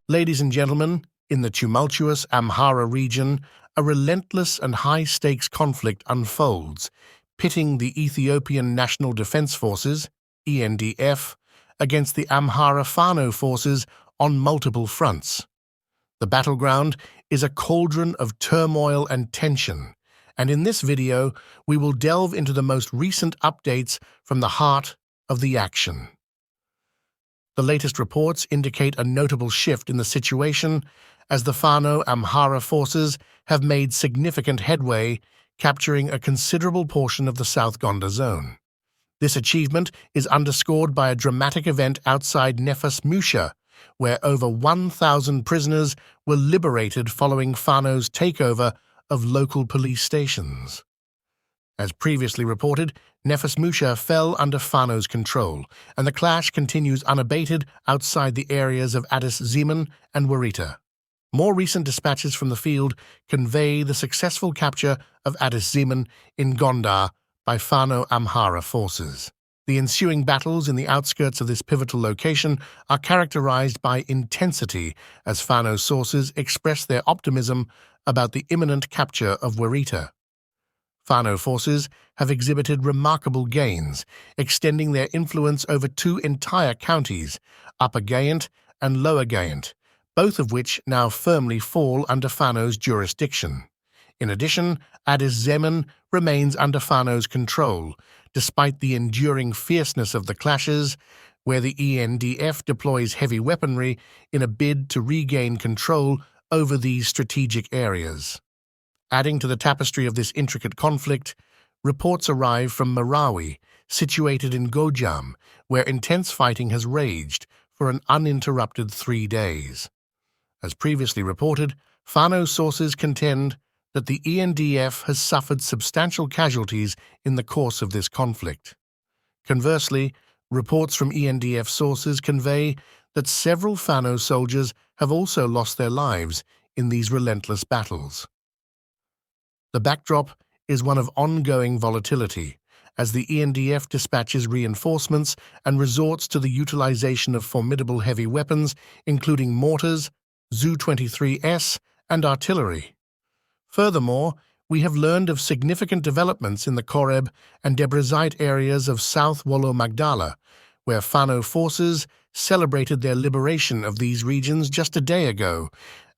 Ladies and gentlemen, in the tumultuous Amhara region, a relentless and high-stakes conflict unfolds, pitting the Ethiopian National Defense Forces, ENDF, against the Amhara Fano forces on multiple fronts. The battleground is a cauldron of turmoil and tension, and in this video we will delve into the most recent updates from the heart of the action. The latest reports indicate a notable shift in the situation as the Fano Amhara forces have made significant headway, capturing a considerable portion of the South Gondar zone. This achievement is underscored by a dramatic event outside Nefas Musha, where over 1,000 prisoners were liberated following Fano's takeover of local police stations. As previously reported, Nefas Musha fell under Fano's control, and the clash continues unabated outside the areas of Addis Zemen and Wereta. More recent dispatches from the field convey the successful capture of Addis Zemen in Gondar by Fano Amhara forces. The ensuing battles in the outskirts of this pivotal location are characterized by intensity as Fano sources express their optimism about the imminent capture of Wereta. Fano forces have exhibited remarkable gains, extending their influence over two entire counties, Upper Gayant and Lower Gayant, both of which now firmly fall under Fano's jurisdiction. In addition, Addis Zemen remains under Fano's control, despite the enduring fierceness of the clashes, where the ENDF deploys heavy weaponry in a bid to regain control over these strategic areas. Adding to the tapestry of this intricate conflict, reports arrive from Marawi, situated in Gojam, where intense fighting has raged for an uninterrupted 3 days. As previously reported, Fano sources contend that the ENDF has suffered substantial casualties in the course of this conflict. Conversely, reports from ENDF sources convey that several Fano soldiers have also lost their lives in these relentless battles. The backdrop is one of ongoing volatility, as the ENDF dispatches reinforcements and resorts to the utilization of formidable heavy weapons, including mortars, Zu-23S, and artillery. Furthermore, we have learned of significant developments in the Koreb and Debrecite areas of South Wollo-Magdala, where Fano forces celebrated their liberation of these regions just a day ago.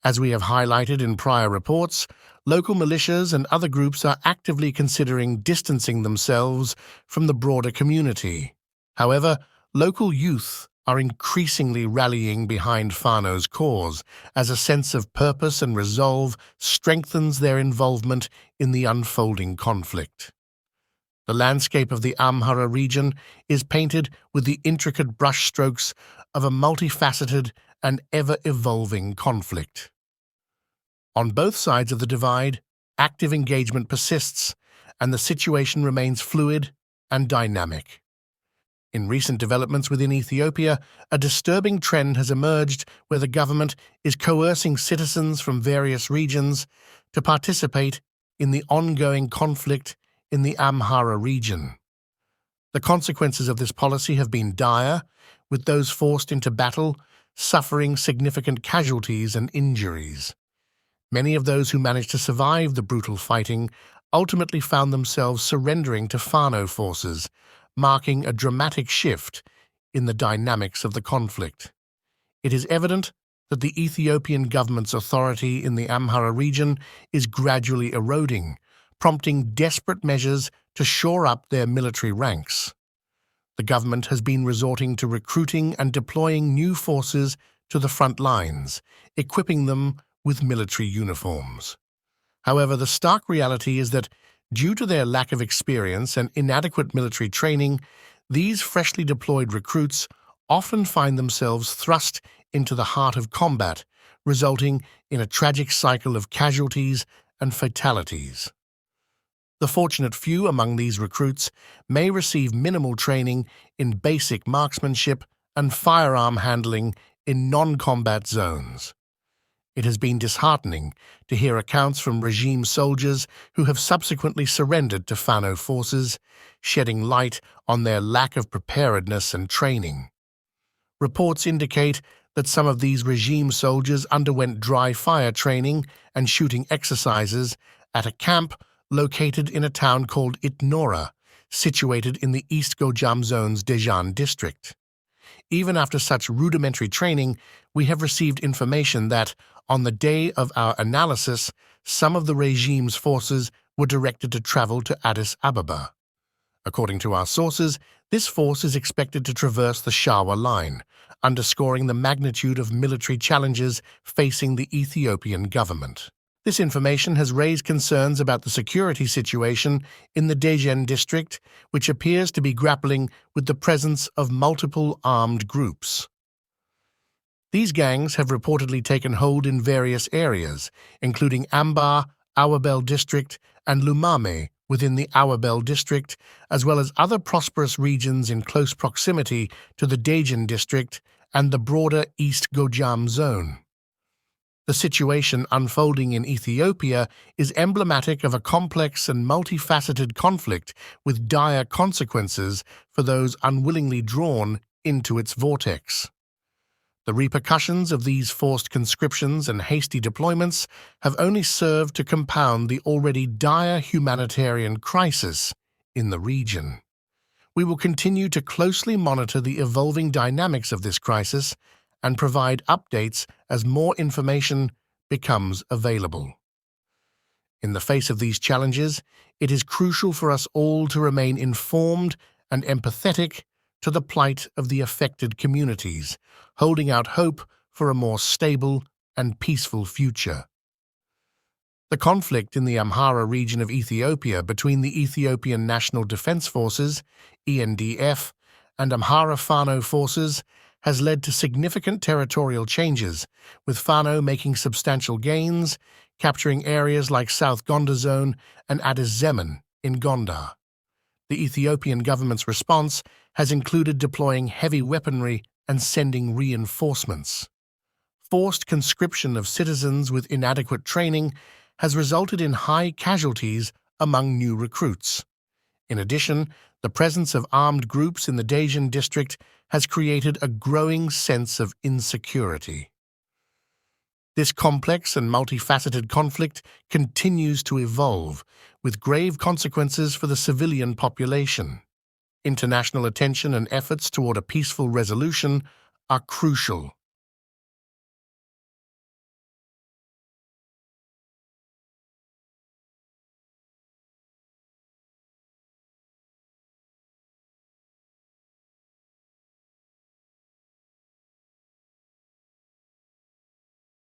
As we have highlighted in prior reports, local militias and other groups are actively considering distancing themselves from the broader community. However, local youth are increasingly rallying behind Fano's cause, as a sense of purpose and resolve strengthens their involvement in the unfolding conflict. The landscape of the Amhara region is painted with the intricate brushstrokes of a multifaceted and ever-evolving conflict. On both sides of the divide, active engagement persists, and the situation remains fluid and dynamic. In recent developments within Ethiopia, a disturbing trend has emerged where the government is coercing citizens from various regions to participate in the ongoing conflict in the Amhara region. The consequences of this policy have been dire, with those forced into battle suffering significant casualties and injuries. Many of those who managed to survive the brutal fighting ultimately found themselves surrendering to Fano forces, marking a dramatic shift in the dynamics of the conflict. It is evident that the Ethiopian government's authority in the Amhara region is gradually eroding, prompting desperate measures to shore up their military ranks. The government has been resorting to recruiting and deploying new forces to the front lines, equipping them with military uniforms. However, the stark reality is that, due to their lack of experience and inadequate military training, these freshly deployed recruits often find themselves thrust into the heart of combat, resulting in a tragic cycle of casualties and fatalities. The fortunate few among these recruits may receive minimal training in basic marksmanship and firearm handling in non-combat zones. It has been disheartening to hear accounts from regime soldiers who have subsequently surrendered to Fano forces, shedding light on their lack of preparedness and training. Reports indicate that some of these regime soldiers underwent dry fire training and shooting exercises at a camp located in a town called Itnora, situated in the East Gojam Zone's Dejan district. Even after such rudimentary training, we have received information that, on the day of our analysis, some of the regime's forces were directed to travel to Addis Ababa. According to our sources, this force is expected to traverse the Shawa line, underscoring the magnitude of military challenges facing the Ethiopian government. This information has raised concerns about the security situation in the Dejan district, which appears to be grappling with the presence of multiple armed groups. These gangs have reportedly taken hold in various areas, including Ambar, Awabel district, and Lumame within the Awabel district, as well as other prosperous regions in close proximity to the Dejan district and the broader East Gojam zone. The situation unfolding in Ethiopia is emblematic of a complex and multifaceted conflict with dire consequences for those unwillingly drawn into its vortex. The repercussions of these forced conscriptions and hasty deployments have only served to compound the already dire humanitarian crisis in the region. We will continue to closely monitor the evolving dynamics of this crisis and provide updates as more information becomes available. In the face of these challenges, it is crucial for us all to remain informed and empathetic to the plight of the affected communities, holding out hope for a more stable and peaceful future. The conflict in the Amhara region of Ethiopia between the Ethiopian National Defense Forces, ENDF, and Amhara Fano forces has led to significant territorial changes, with Fano making substantial gains, capturing areas like South Gondar Zone and Addis Zemen in Gondar. The Ethiopian government's response has included deploying heavy weaponry and sending reinforcements. Forced conscription of citizens with inadequate training has resulted in high casualties among new recruits. In addition, the presence of armed groups in the Dejan district has created a growing sense of insecurity. This complex and multifaceted conflict continues to evolve, with grave consequences for the civilian population. International attention and efforts toward a peaceful resolution are crucial.